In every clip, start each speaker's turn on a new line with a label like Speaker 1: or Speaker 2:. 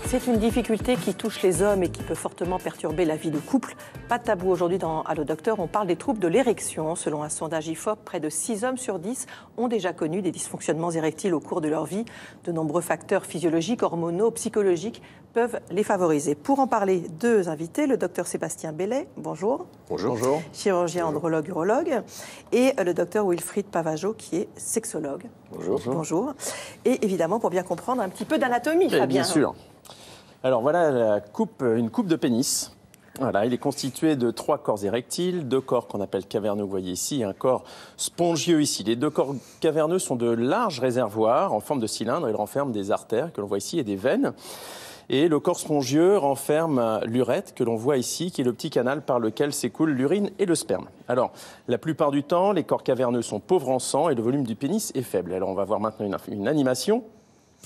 Speaker 1: C'est une difficulté qui touche les hommes et qui peut fortement perturber la vie de couple. Pas de tabou aujourd'hui dans Allo Docteur, on parle des troubles de l'érection. Selon un sondage IFOP, près de 6 hommes sur 10 ont déjà connu des dysfonctionnements érectiles au cours de leur vie. De nombreux facteurs physiologiques, hormonaux, psychologiques peuvent les favoriser. Pour en parler, deux invités, le docteur Sébastien Bellet, bonjour.
Speaker 2: Bonjour. Bonjour.
Speaker 1: Chirurgien, andrologue, urologue. Et le docteur Wilfried Pavageau, qui est sexologue.
Speaker 2: Bonjour.
Speaker 1: Bonjour. Et évidemment, pour bien comprendre, un petit peu d'anatomie, Fabien.
Speaker 2: Bien sûr. Alors voilà une coupe de pénis. Voilà, il est constitué de 3 corps érectiles, 2 corps qu'on appelle caverneux, vous voyez ici, et un corps spongieux ici. Les 2 corps caverneux sont de larges réservoirs en forme de cylindre. Ils renferment des artères que l'on voit ici et des veines. Et le corps spongieux renferme l'urètre que l'on voit ici, qui est le petit canal par lequel s'écoulent l'urine et le sperme. Alors, la plupart du temps, les corps caverneux sont pauvres en sang et le volume du pénis est faible. Alors, on va voir maintenant une animation.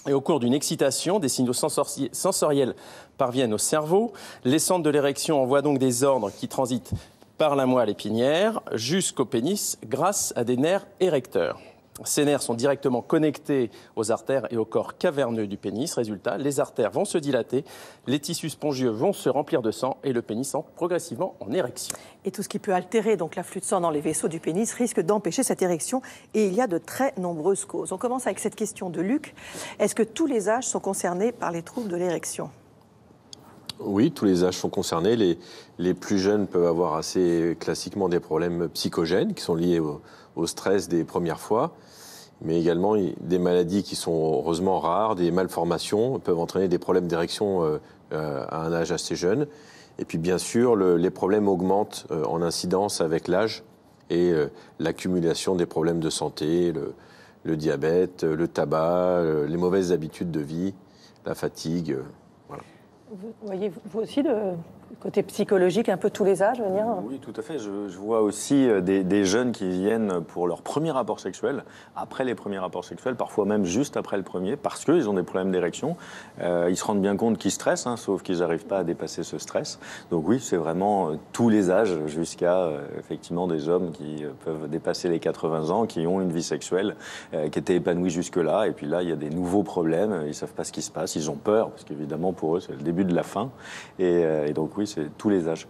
Speaker 2: Et au cours d'une excitation, des signaux sensoriels parviennent au cerveau. Les centres de l'érection envoient donc des ordres qui transitent par la moelle épinière jusqu'au pénis grâce à des nerfs érecteurs. Ces nerfs sont directement connectés aux artères et au corps caverneux du pénis. Résultat, les artères vont se dilater, les tissus spongieux vont se remplir de sang et le pénis entre progressivement en érection.
Speaker 1: Et tout ce qui peut altérer donc l'afflux de sang dans les vaisseaux du pénis risque d'empêcher cette érection. Et il y a de très nombreuses causes. On commence avec cette question de Luc. Est-ce que tous les âges sont concernés par les troubles de l'érection ?
Speaker 3: Oui, tous les âges sont concernés. Les plus jeunes peuvent avoir assez classiquement des problèmes psychogènes qui sont liés au stress des premières fois, mais également des maladies qui sont heureusement rares, des malformations peuvent entraîner des problèmes d'érection à un âge assez jeune. Et puis bien sûr, les problèmes augmentent en incidence avec l'âge et l'accumulation des problèmes de santé, le diabète, le tabac, les mauvaises habitudes de vie, la fatigue. Voilà.
Speaker 1: Vous voyez, vous aussi, le côté psychologique, un peu tous les âges venir ?
Speaker 4: Oui, tout à fait. Je vois aussi des jeunes qui viennent pour leur premier rapport sexuel, après les premiers rapports sexuels, parfois même juste après le premier, parce qu'ils ont des problèmes d'érection. Ils se rendent bien compte qu'ils stressent, sauf qu'ils n'arrivent pas à dépasser ce stress. Donc oui, c'est vraiment tous les âges, jusqu'à effectivement des hommes qui peuvent dépasser les 80 ans, qui ont une vie sexuelle qui était épanouie jusque-là. Et puis là, il y a des nouveaux problèmes. Ils ne savent pas ce qui se passe. Ils ont peur, parce qu'évidemment, pour eux, c'est le début de la fin. Et donc oui, c'est tous les âges.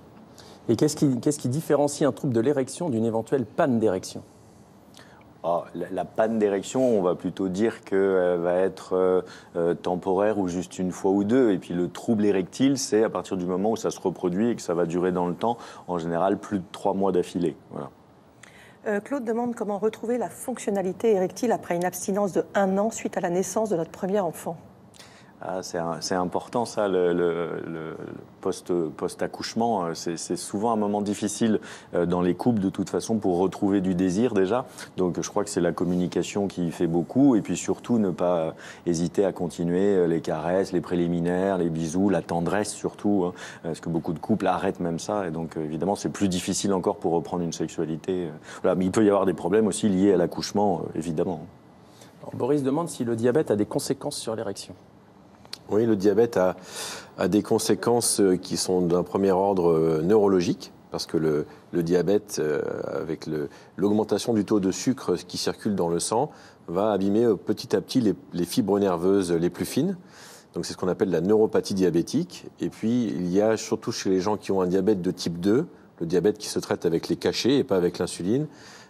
Speaker 2: Et qu'est-ce qui différencie un trouble de l'érection d'une éventuelle panne d'érection ?
Speaker 4: La panne d'érection, on va plutôt dire qu'elle va être temporaire ou juste une fois ou deux. Et puis le trouble érectile, c'est à partir du moment où ça se reproduit et que ça va durer dans le temps, en général plus de 3 mois d'affilée. Voilà.
Speaker 1: Claude demande comment retrouver la fonctionnalité érectile après une abstinence de 1 an suite à la naissance de notre premier enfant.
Speaker 4: C'est important ça, le post-accouchement. C'est souvent un moment difficile dans les couples de toute façon pour retrouver du désir déjà. Donc je crois que c'est la communication qui fait beaucoup et puis surtout ne pas hésiter à continuer les caresses, les préliminaires, les bisous, la tendresse surtout. Parce que beaucoup de couples arrêtent même ça et donc évidemment c'est plus difficile encore pour reprendre une sexualité. Voilà. Mais il peut y avoir des problèmes aussi liés à l'accouchement, évidemment.
Speaker 2: Alors, Boris demande si le diabète a des conséquences sur l'érection.
Speaker 3: Oui, le diabète a des conséquences qui sont d'un premier ordre neurologique, parce que le diabète, avec l'augmentation du taux de sucre qui circule dans le sang, va abîmer petit à petit les fibres nerveuses les plus fines. Donc c'est ce qu'on appelle la neuropathie diabétique. Et puis il y a surtout chez les gens qui ont un diabète de type 2, le diabète qui se traite avec les cachets et pas avec l'insuline,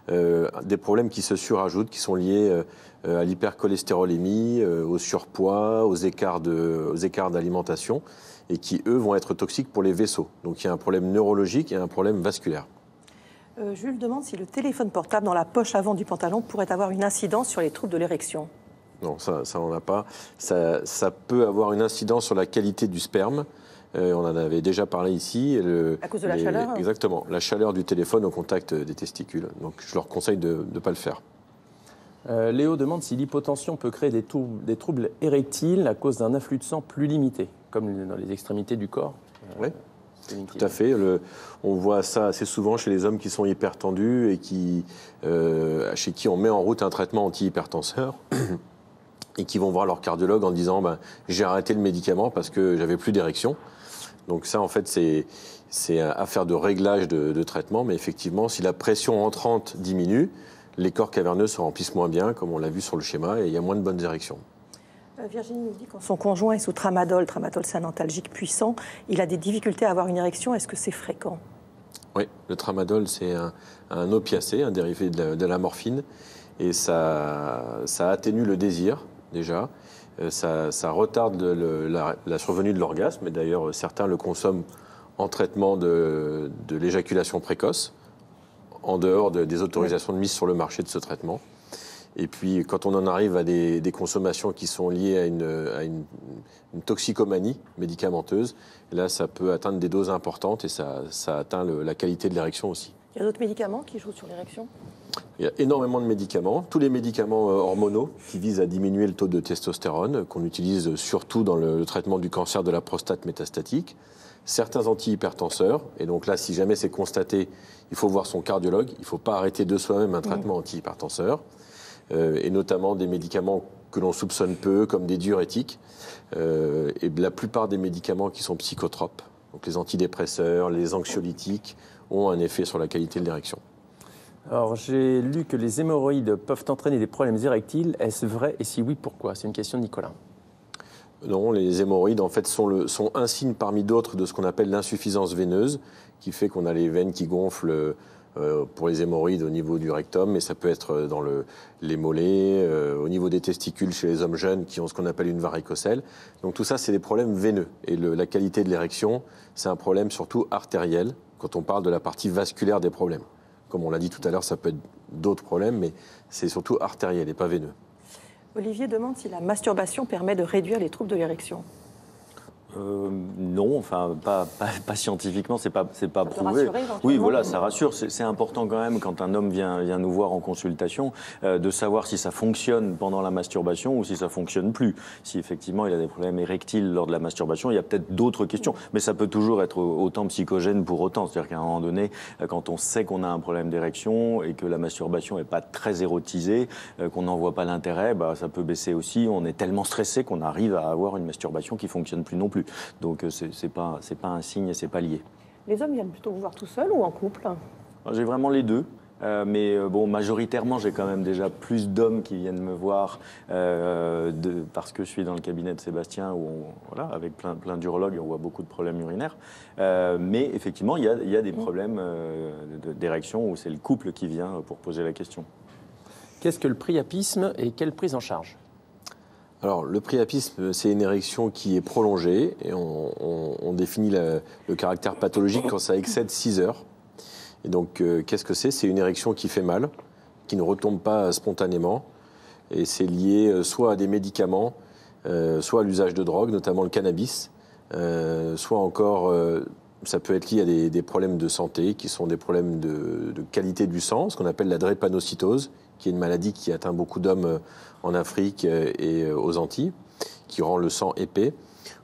Speaker 3: des problèmes qui se surajoutent, qui sont liés à l'hypercholestérolémie, au surpoids, aux écarts d'alimentation, et qui, eux, vont être toxiques pour les vaisseaux. Donc il y a un problème neurologique et un problème vasculaire.
Speaker 1: Jules demande si le téléphone portable dans la poche avant du pantalon pourrait avoir une incidence sur les troubles de l'érection.
Speaker 3: Non, ça on n'a pas. Ça peut avoir une incidence sur la qualité du sperme. On en avait déjà parlé ici.
Speaker 1: À cause de la chaleur ?
Speaker 3: Exactement, la chaleur du téléphone au contact des testicules. Donc je leur conseille de ne pas le faire.
Speaker 2: Léo demande si l'hypotension peut créer des troubles érectiles à cause d'un afflux de sang plus limité, comme dans les extrémités du corps.
Speaker 3: Oui, tout à fait. On voit ça assez souvent chez les hommes qui sont hypertendus et chez qui on met en route un traitement anti-hypertenseur et qui vont voir leur cardiologue en disant j'ai arrêté le médicament parce que j'avais plus d'érection. Donc ça, en fait, c'est affaire de réglage de traitement, mais effectivement, si la pression entrante diminue, les corps caverneux se remplissent moins bien, comme on l'a vu sur le schéma, et il y a moins de bonnes érections.
Speaker 1: Virginie nous dit quand son conjoint est sous tramadol, c'est un antalgique puissant, il a des difficultés à avoir une érection, est-ce que c'est fréquent?
Speaker 3: Oui, le tramadol, c'est un opiacé, un dérivé de la morphine, et ça atténue le désir, déjà. Ça retarde la survenue de l'orgasme, et d'ailleurs, certains le consomment en traitement de l'éjaculation précoce, en dehors des autorisations de mise sur le marché de ce traitement. Et puis, quand on en arrive à des consommations qui sont liées à une toxicomanie médicamenteuse, là, ça peut atteindre des doses importantes et ça atteint la qualité de l'érection aussi.
Speaker 1: Il y a d'autres médicaments qui jouent sur l'érection?
Speaker 3: Il y a énormément de médicaments, tous les médicaments hormonaux qui visent à diminuer le taux de testostérone, qu'on utilise surtout dans le traitement du cancer de la prostate métastatique. Certains antihypertenseurs, et donc là, si jamais c'est constaté, il faut voir son cardiologue, il ne faut pas arrêter de soi-même un traitement antihypertenseur. Et notamment des médicaments que l'on soupçonne peu, comme des diurétiques, et la plupart des médicaments qui sont psychotropes, donc les antidépresseurs, les anxiolytiques, ont un effet sur la qualité de l'érection.
Speaker 2: Alors, j'ai lu que les hémorroïdes peuvent entraîner des problèmes érectiles. Est-ce vrai? Et si oui, pourquoi? C'est une question de Nicolas.
Speaker 3: Non, les hémorroïdes, en fait, sont un signe parmi d'autres de ce qu'on appelle l'insuffisance veineuse, qui fait qu'on a les veines qui gonflent pour les hémorroïdes au niveau du rectum, mais ça peut être dans les mollets, au niveau des testicules chez les hommes jeunes qui ont ce qu'on appelle une varicocèle. Donc tout ça, c'est des problèmes veineux. Et la qualité de l'érection, c'est un problème surtout artériel, quand on parle de la partie vasculaire des problèmes. Comme on l'a dit tout à l'heure, ça peut être d'autres problèmes, mais c'est surtout artériel et pas veineux.
Speaker 1: Olivier demande si la masturbation permet de réduire les troubles de l'érection.
Speaker 4: Non, enfin pas scientifiquement, c'est pas prouvé. Oui, voilà, ça rassure. C'est important quand même quand un homme vient nous voir en consultation de savoir si ça fonctionne pendant la masturbation ou si ça fonctionne plus. Si effectivement il a des problèmes érectiles lors de la masturbation, il y a peut-être d'autres questions, mais ça peut toujours être autant psychogène pour autant. C'est-à-dire qu'à un moment donné, quand on sait qu'on a un problème d'érection et que la masturbation est pas très érotisée, qu'on n'en voit pas l'intérêt, ça peut baisser aussi. On est tellement stressé qu'on arrive à avoir une masturbation qui fonctionne plus non plus. Donc c'est pas un signe et c'est pas lié.
Speaker 1: Les hommes viennent plutôt vous voir tout seuls ou en couple?
Speaker 4: J'ai vraiment les deux. Mais bon, majoritairement, j'ai quand même déjà plus d'hommes qui viennent me voir parce que je suis dans le cabinet de Sébastien où avec plein d'urologues, on voit beaucoup de problèmes urinaires. Mais effectivement, il y a des problèmes d'érection où c'est le couple qui vient pour poser la question.
Speaker 2: Qu'est-ce que le priapisme et quelle prise en charge?
Speaker 3: Alors, le priapisme, c'est une érection qui est prolongée et on définit le caractère pathologique quand ça excède 6 heures. Et donc, qu'est-ce que c'est? C'est une érection qui fait mal, qui ne retombe pas spontanément. Et c'est lié soit à des médicaments, soit à l'usage de drogue, notamment le cannabis, soit encore, ça peut être lié à des problèmes de santé, qui sont des problèmes de qualité du sang, ce qu'on appelle la drépanocytose, qui est une maladie qui atteint beaucoup d'hommes en Afrique et aux Antilles, qui rend le sang épais,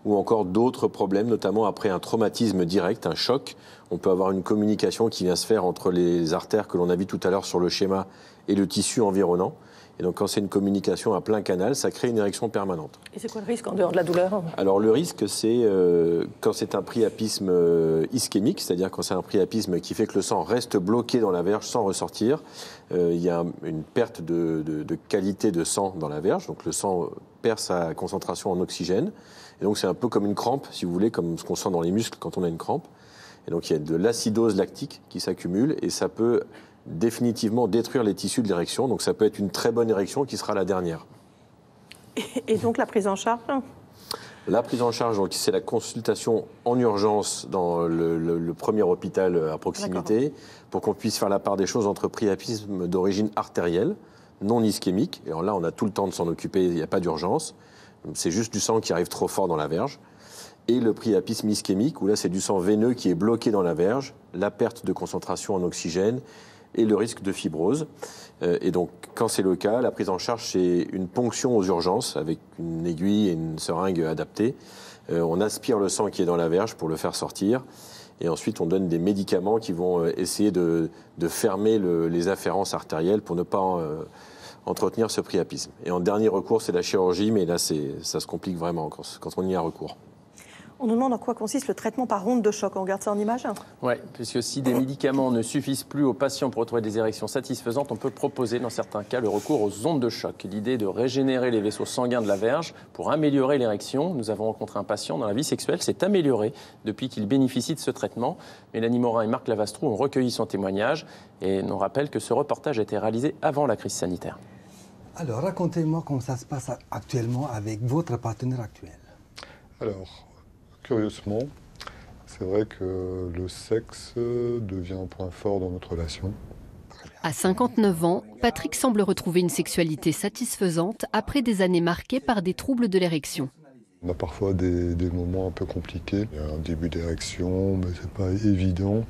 Speaker 3: ou encore d'autres problèmes, notamment après un traumatisme direct, un choc. On peut avoir une communication qui vient se faire entre les artères que l'on a vues tout à l'heure sur le schéma et le tissu environnant. Et donc quand c'est une communication à plein canal, ça crée une érection permanente.
Speaker 1: Et c'est quoi le risque en dehors de la douleur?
Speaker 3: Alors le risque, c'est quand c'est un priapisme ischémique, c'est-à-dire quand c'est un priapisme qui fait que le sang reste bloqué dans la verge sans ressortir, il y a une perte de qualité de sang dans la verge, donc le sang perd sa concentration en oxygène, et donc c'est un peu comme une crampe, si vous voulez, comme ce qu'on sent dans les muscles quand on a une crampe. Et donc il y a de l'acidose lactique qui s'accumule, et ça peut définitivement détruire les tissus de l'érection, donc ça peut être une très bonne érection qui sera la dernière.
Speaker 1: Et donc la prise en charge?
Speaker 3: La prise en charge, c'est la consultation en urgence dans le premier hôpital à proximité pour qu'on puisse faire la part des choses entre priapisme d'origine artérielle, non ischémique. Et alors là, on a tout le temps de s'en occuper, il n'y a pas d'urgence. C'est juste du sang qui arrive trop fort dans la verge. Et le priapisme ischémique, où là, c'est du sang veineux qui est bloqué dans la verge, la perte de concentration en oxygène et le risque de fibrose. Et donc, quand c'est le cas, la prise en charge, c'est une ponction aux urgences avec une aiguille et une seringue adaptée. On aspire le sang qui est dans la verge pour le faire sortir. Et ensuite, on donne des médicaments qui vont essayer de fermer les afférences artérielles pour ne pas entretenir ce priapisme. Et en dernier recours, c'est la chirurgie, mais là, ça se complique vraiment quand on y a recours.
Speaker 1: On nous demande en quoi consiste le traitement par onde de choc. On regarde ça en image?
Speaker 2: Oui, puisque si des médicaments ne suffisent plus aux patients pour retrouver des érections satisfaisantes, on peut proposer dans certains cas le recours aux ondes de choc. L'idée est de régénérer les vaisseaux sanguins de la verge pour améliorer l'érection. Nous avons rencontré un patient dont la vie sexuelle s'est améliorée depuis qu'il bénéficie de ce traitement. Mélanie Morin et Marc Lavastrou ont recueilli son témoignage et nous rappellent que ce reportage a été réalisé avant la crise sanitaire.
Speaker 5: Alors, racontez-moi comment ça se passe actuellement avec votre partenaire actuel.
Speaker 6: Alors, curieusement, c'est vrai que le sexe devient un point fort dans notre relation.
Speaker 7: À 59 ans, Patrick semble retrouver une sexualité satisfaisante après des années marquées par des troubles de l'érection.
Speaker 6: On a parfois des moments un peu compliqués. Il y a un début d'érection, mais c'est pas évident.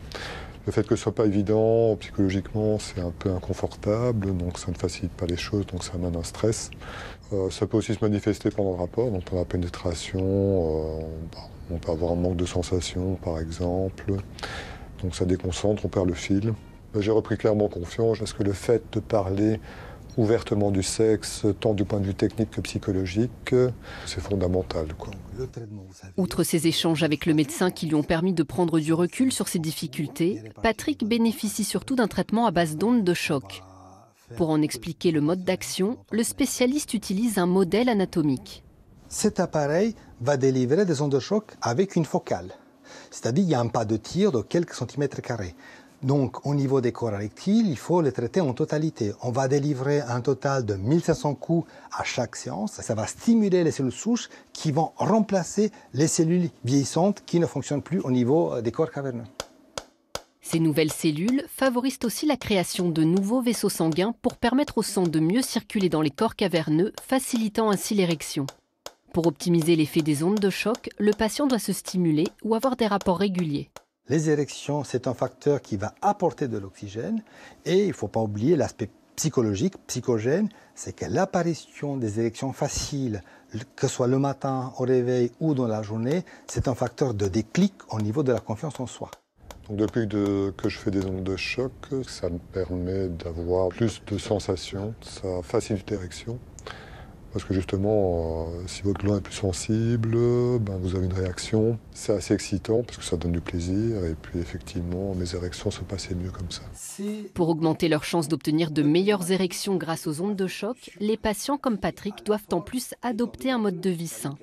Speaker 6: Le fait que ce soit pas évident, psychologiquement, c'est un peu inconfortable, donc ça ne facilite pas les choses, donc ça amène un stress. Ça peut aussi se manifester pendant le rapport, donc pendant la pénétration, on peut avoir un manque de sensation, par exemple. Donc ça déconcentre, on perd le fil. J'ai repris clairement confiance parce que le fait de parler ouvertement du sexe, tant du point de vue technique que psychologique, c'est fondamental, quoi.
Speaker 7: Outre ces échanges avec le médecin qui lui ont permis de prendre du recul sur ses difficultés, Patrick bénéficie surtout d'un traitement à base d'ondes de choc. Pour en expliquer le mode d'action, le spécialiste utilise un modèle anatomique.
Speaker 5: Cet appareil va délivrer des ondes de choc avec une focale. C'est-à-dire qu'il y a un pas de tir de quelques centimètres carrés. Donc, au niveau des corps érectiles, il faut les traiter en totalité. On va délivrer un total de 1500 coups à chaque séance. Ça va stimuler les cellules souches qui vont remplacer les cellules vieillissantes qui ne fonctionnent plus au niveau des corps caverneux.
Speaker 7: Ces nouvelles cellules favorisent aussi la création de nouveaux vaisseaux sanguins pour permettre au sang de mieux circuler dans les corps caverneux, facilitant ainsi l'érection. Pour optimiser l'effet des ondes de choc, le patient doit se stimuler ou avoir des rapports réguliers.
Speaker 5: Les érections, c'est un facteur qui va apporter de l'oxygène et il ne faut pas oublier l'aspect psychologique, psychogène, c'est que l'apparition des érections faciles, que ce soit le matin, au réveil ou dans la journée, c'est un facteur de déclic au niveau de la confiance en soi.
Speaker 6: Donc depuis que je fais des ondes de choc, ça me permet d'avoir plus de sensations, ça facilite l'érection. Parce que justement, si votre gland est plus sensible, vous avez une réaction. C'est assez excitant parce que ça donne du plaisir. Et puis effectivement, mes érections se passaient mieux comme ça.
Speaker 7: Pour augmenter leurs chances d'obtenir de meilleures érections grâce aux ondes de choc, les patients comme Patrick doivent en plus adopter un mode de vie sain.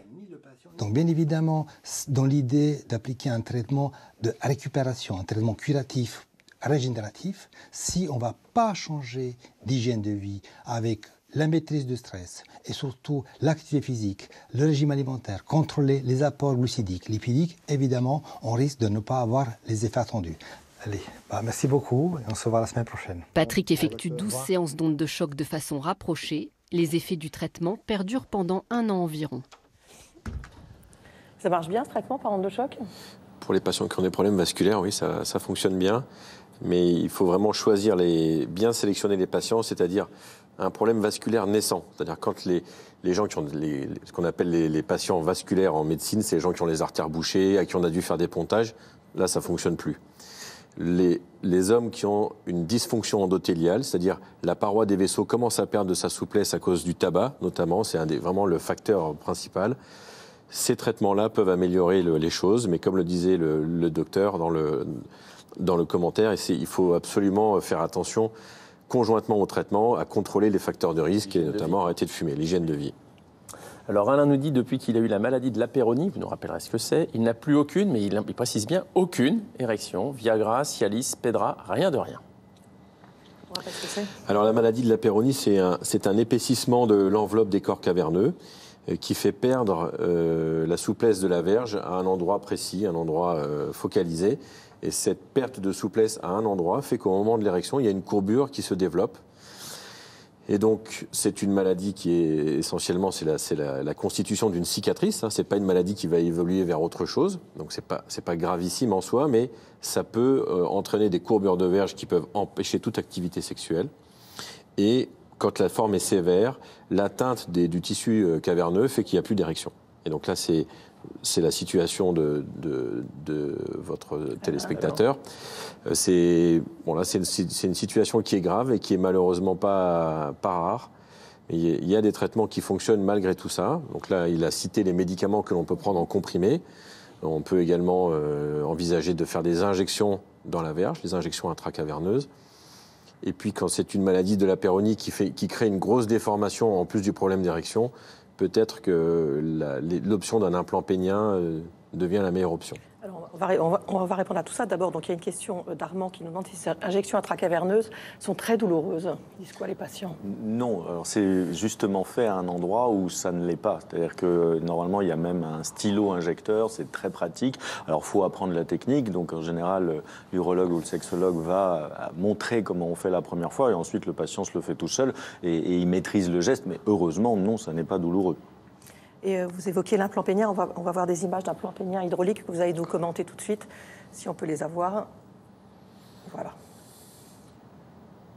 Speaker 5: Donc bien évidemment, dans l'idée d'appliquer un traitement de récupération, un traitement curatif, régénératif, si on ne va pas changer d'hygiène de vie avec la maîtrise du stress et surtout l'activité physique, le régime alimentaire, contrôler les apports glucidiques, lipidiques, évidemment, on risque de ne pas avoir les effets attendus. Allez, merci beaucoup et on se voit la semaine prochaine.
Speaker 7: Patrick effectue 12 séances d'ondes de choc de façon rapprochée. Les effets du traitement perdurent pendant 1 an environ.
Speaker 1: Ça marche bien ce traitement par onde de choc?
Speaker 3: Pour les patients qui ont des problèmes vasculaires, oui, ça fonctionne bien. Mais il faut vraiment choisir bien sélectionner les patients, c'est-à-dire un problème vasculaire naissant. C'est-à-dire quand les gens qui ont ce qu'on appelle les patients vasculaires en médecine, c'est les gens qui ont les artères bouchées, à qui on a dû faire des pontages, là ça ne fonctionne plus. Les hommes qui ont une dysfonction endothéliale, c'est-à-dire la paroi des vaisseaux commence à perdre de sa souplesse à cause du tabac, notamment, c'est vraiment le facteur principal. Ces traitements-là peuvent améliorer les choses, mais comme le disait le docteur dans le commentaire, il faut absolument faire attention, conjointement au traitement, à contrôler les facteurs de risque et notamment arrêter de fumer, l'hygiène de vie.
Speaker 2: Alors Alain nous dit, depuis qu'il a eu la maladie de l'apéronie, vous nous rappellerez ce que c'est, il n'a plus aucune, mais il précise bien aucune érection, Viagra, Cialis, Pedra, rien de rien.
Speaker 3: Alors la maladie de l'apéronie, c'est un épaississement de l'enveloppe des corps caverneux qui fait perdre la souplesse de la verge à un endroit précis, un endroit focalisé. Et cette perte de souplesse à un endroit fait qu'au moment de l'érection, il y a une courbure qui se développe. Et donc, c'est une maladie qui est essentiellement, c'est la constitution d'une cicatrice. Hein. Ce n'est pas une maladie qui va évoluer vers autre chose. Donc, ce n'est pas gravissime en soi, mais ça peut entraîner des courbures de verge qui peuvent empêcher toute activité sexuelle. Et quand la forme est sévère, l'atteinte du tissu caverneux fait qu'il n'y a plus d'érection. Et donc là, c'est la situation de votre téléspectateur. C'est une situation qui est grave et qui est malheureusement pas rare. Il y a des traitements qui fonctionnent malgré tout ça. Donc là, il a cité les médicaments que l'on peut prendre en comprimé. On peut également envisager de faire des injections dans la verge, des injections intracaverneuses. Et puis quand c'est une maladie de la péronie qui crée une grosse déformation en plus du problème d'érection, peut-être que l'option d'un implant pénien devient la meilleure option.
Speaker 1: Alors, on va répondre à tout ça. D'abord, donc, il y a une question d'Armand qui nous demande si ces injections intracaverneuses sont très douloureuses. Ils disent quoi les patients?
Speaker 4: Non, c'est justement fait à un endroit où ça ne l'est pas. C'est-à-dire que normalement, il y a même un stylo injecteur, c'est très pratique. Alors, il faut apprendre la technique. Donc, en général, l'urologue ou le sexologue va montrer comment on fait la première fois et ensuite, le patient se le fait tout seul et il maîtrise le geste. Mais heureusement, non, ça n'est pas douloureux.
Speaker 1: Et vous évoquiez l'implant pénien. On va voir des images d'implant pénien hydraulique que vous allez nous commenter tout de suite, si on peut les avoir. Voilà.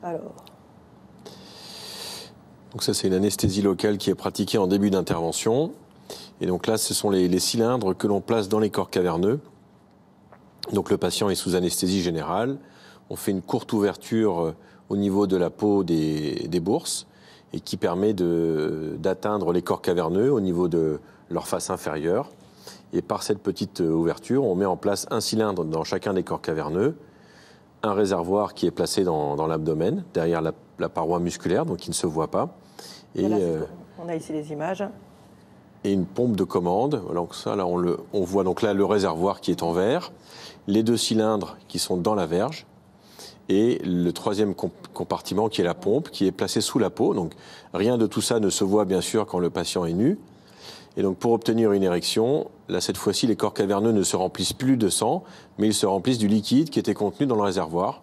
Speaker 1: Alors.
Speaker 3: Donc ça, c'est une anesthésie locale qui est pratiquée en début d'intervention. Et donc là, ce sont les cylindres que l'on place dans les corps caverneux. Donc le patient est sous anesthésie générale. On fait une courte ouverture au niveau de la peau des bourses, et qui permet d'atteindre les corps caverneux au niveau de leur face inférieure. Et par cette petite ouverture, on met en place un cylindre dans chacun des corps caverneux, un réservoir qui est placé dans l'abdomen, derrière la paroi musculaire, donc qui ne se voit pas. Et,
Speaker 1: voilà, on a ici les images.
Speaker 3: Et une pompe de commande. Donc ça, là, on voit donc là le réservoir qui est en vert, les deux cylindres qui sont dans la verge, et le troisième compartiment qui est la pompe, qui est placée sous la peau. Donc rien de tout ça ne se voit bien sûr quand le patient est nu. Et donc pour obtenir une érection, là cette fois-ci les corps caverneux ne se remplissent plus de sang, mais ils se remplissent du liquide qui était contenu dans le réservoir,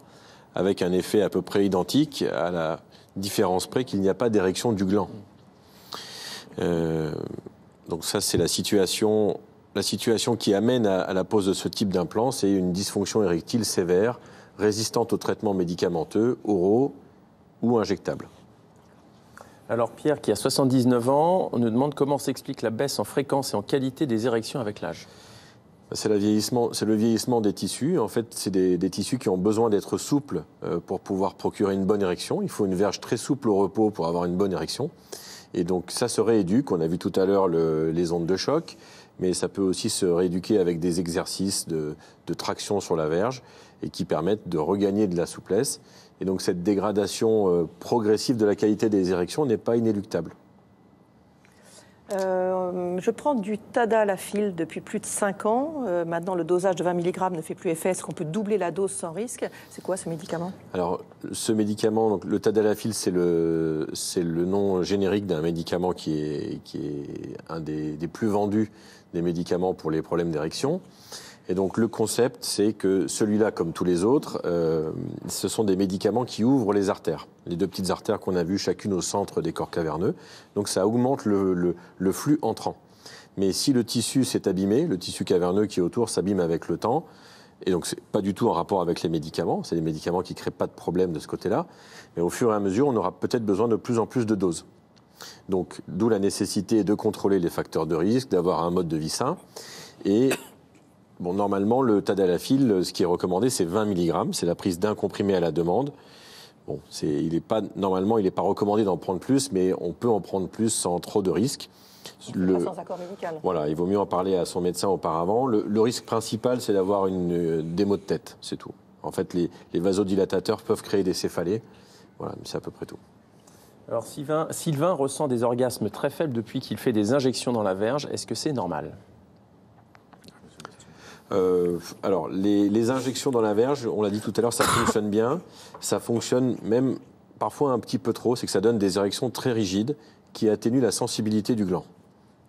Speaker 3: avec un effet à peu près identique, à la différence près qu'il n'y a pas d'érection du gland. Donc ça c'est la situation qui amène à la pose de ce type d'implant, c'est une dysfonction érectile sévère, résistante aux traitements médicamenteux, oraux ou injectables.
Speaker 2: Alors Pierre, qui a 79 ans, on nous demande comment s'explique la baisse en fréquence et en qualité des érections avec l'âge.
Speaker 3: C'est le vieillissement des tissus. En fait, c'est des tissus qui ont besoin d'être souples pour pouvoir procurer une bonne érection. Il faut une verge très souple au repos pour avoir une bonne érection. Et donc ça se rééduque. On a vu tout à l'heure les ondes de choc, mais ça peut aussi se rééduquer avec des exercices de traction sur la verge et qui permettent de regagner de la souplesse. Et donc cette dégradation progressive de la qualité des érections n'est pas inéluctable.
Speaker 1: Je prends du tadalafil depuis plus de 5 ans. Maintenant, le dosage de 20 mg ne fait plus effet. Est-ce qu'on peut doubler la dose sans risque? C'est quoi ce médicament?
Speaker 3: Alors, ce médicament, donc, le tadalafil, c'est le nom générique d'un médicament qui est un des plus vendus des médicaments pour les problèmes d'érection. Et donc le concept, c'est que celui-là, comme tous les autres, ce sont des médicaments qui ouvrent les artères, les deux petites artères qu'on a vues chacune au centre des corps caverneux. Donc ça augmente le flux entrant. Mais si le tissu s'est abîmé, le tissu caverneux qui est autour s'abîme avec le temps, et donc c'est pas du tout en rapport avec les médicaments, c'est des médicaments qui ne créent pas de problème de ce côté-là, mais au fur et à mesure, on aura peut-être besoin de plus en plus de doses. Donc d'où la nécessité de contrôler les facteurs de risque, d'avoir un mode de vie sain, et bon, normalement, le tadalafil, ce qui est recommandé, c'est 20 mg. C'est la prise d'un comprimé à la demande. Bon, normalement, il n'est pas recommandé d'en prendre plus, mais on peut en prendre plus sans trop de risques.
Speaker 1: Pas sans accord médical.
Speaker 3: Voilà, il vaut mieux en parler à son médecin auparavant. Le risque principal, c'est d'avoir des maux de tête, c'est tout. En fait, les vasodilatateurs peuvent créer des céphalées. Voilà, c'est à peu près tout.
Speaker 2: Alors Sylvain ressent des orgasmes très faibles depuis qu'il fait des injections dans la verge. Est-ce que c'est normal ?
Speaker 3: Alors, les injections dans la verge, on l'a dit tout à l'heure, ça fonctionne bien. Ça fonctionne même parfois un petit peu trop, c'est que ça donne des érections très rigides qui atténuent la sensibilité du gland.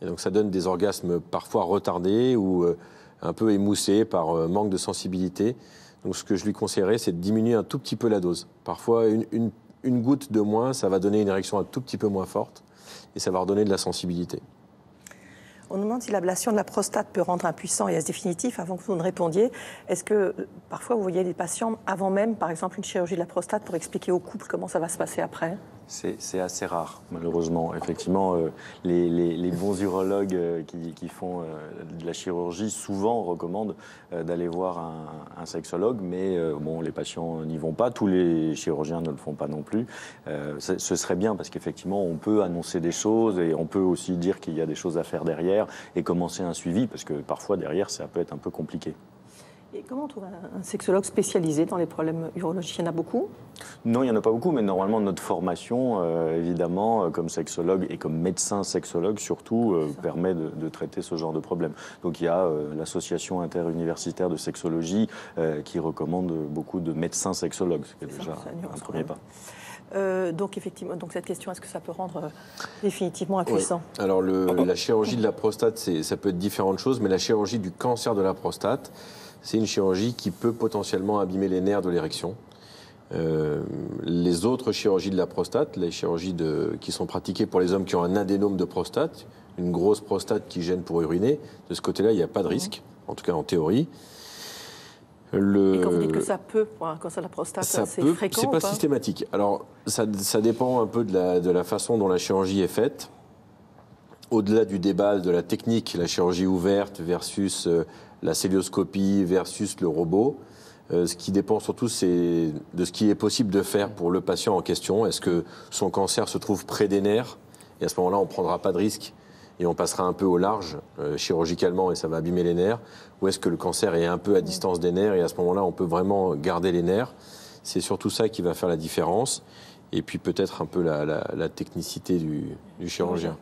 Speaker 3: Et donc ça donne des orgasmes parfois retardés ou un peu émoussés par manque de sensibilité. Donc ce que je lui conseillerais, c'est de diminuer un tout petit peu la dose. Parfois, une goutte de moins, ça va donner une érection un tout petit peu moins forte et ça va redonner de la sensibilité.
Speaker 1: On nous demande si l'ablation de la prostate peut rendre impuissant et est-ce définitif. Avant que vous ne répondiez, est-ce que parfois vous voyez des patients avant même, par exemple, une chirurgie de la prostate pour expliquer au couple comment ça va se passer après?
Speaker 4: C'est assez rare, malheureusement. Effectivement, les bons urologues qui font de la chirurgie souvent recommandent d'aller voir un sexologue, mais bon, les patients n'y vont pas. Tous les chirurgiens ne le font pas non plus. Ce serait bien parce qu'effectivement, on peut annoncer des choses et on peut aussi dire qu'il y a des choses à faire derrière et commencer un suivi parce que parfois derrière, ça peut être un peu compliqué.
Speaker 1: Et comment on trouve un sexologue spécialisé dans les problèmes urologiques? Il y en a beaucoup?
Speaker 4: Non, il n'y en a pas beaucoup, mais normalement, notre formation, évidemment, comme sexologue et comme médecin sexologue, surtout, permet de traiter ce genre de problème. Donc, il y a l'association interuniversitaire de sexologie qui recommande beaucoup de médecins sexologues, ce qui est déjà un premier pas.
Speaker 1: Donc, effectivement, cette question, est-ce que ça peut rendre définitivement impuissant?
Speaker 3: Oui. Alors, la chirurgie de la prostate, ça peut être différentes choses, mais la chirurgie du cancer de la prostate, c'est une chirurgie qui peut potentiellement abîmer les nerfs de l'érection. Les autres chirurgies de la prostate, les chirurgies qui sont pratiquées pour les hommes qui ont un adénome de prostate, une grosse prostate qui gêne pour uriner, de ce côté-là, il n'y a pas de risque, en tout cas en théorie.
Speaker 1: Et quand vous dites que ça peut, pour un cancer de la prostate, c'est fréquent
Speaker 3: c'est
Speaker 1: ou
Speaker 3: pas
Speaker 1: pas
Speaker 3: systématique. Alors, ça dépend un peu de la façon dont la chirurgie est faite. Au-delà du débat de la technique, la chirurgie ouverte versus la célioscopie versus le robot, ce qui dépend surtout, c'est de ce qui est possible de faire pour le patient en question. Est-ce que son cancer se trouve près des nerfs? Et à ce moment-là, on ne prendra pas de risque et on passera un peu au large chirurgicalement et ça va abîmer les nerfs. Ou est-ce que le cancer est un peu à distance des nerfs et à ce moment-là, on peut vraiment garder les nerfs? C'est surtout ça qui va faire la différence. Et puis peut-être un peu la technicité du chirurgien.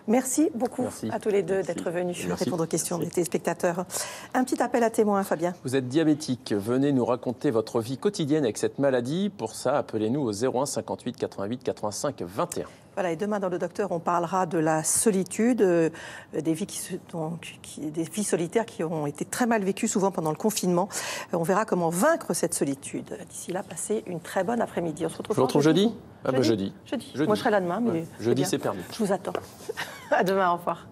Speaker 1: Merci beaucoup à tous les deux d'être venus répondre aux questions des téléspectateurs. Un petit appel à témoins, Fabien.
Speaker 2: Vous êtes diabétique, venez nous raconter votre vie quotidienne avec cette maladie. Pour ça, appelez-nous au 01 58 88 85 21.
Speaker 1: Voilà, et demain dans le docteur, on parlera de la solitude, des vies solitaires qui ont été très mal vécues souvent pendant le confinement. On verra comment vaincre cette solitude. D'ici là, passez une très bonne après-midi. On se retrouve.
Speaker 2: Je vous retrouve jeudi. Jeudi.
Speaker 1: Moi, je serai là demain, mais
Speaker 2: ouais. Jeudi, c'est permis.
Speaker 1: Je vous attends. À demain, au revoir.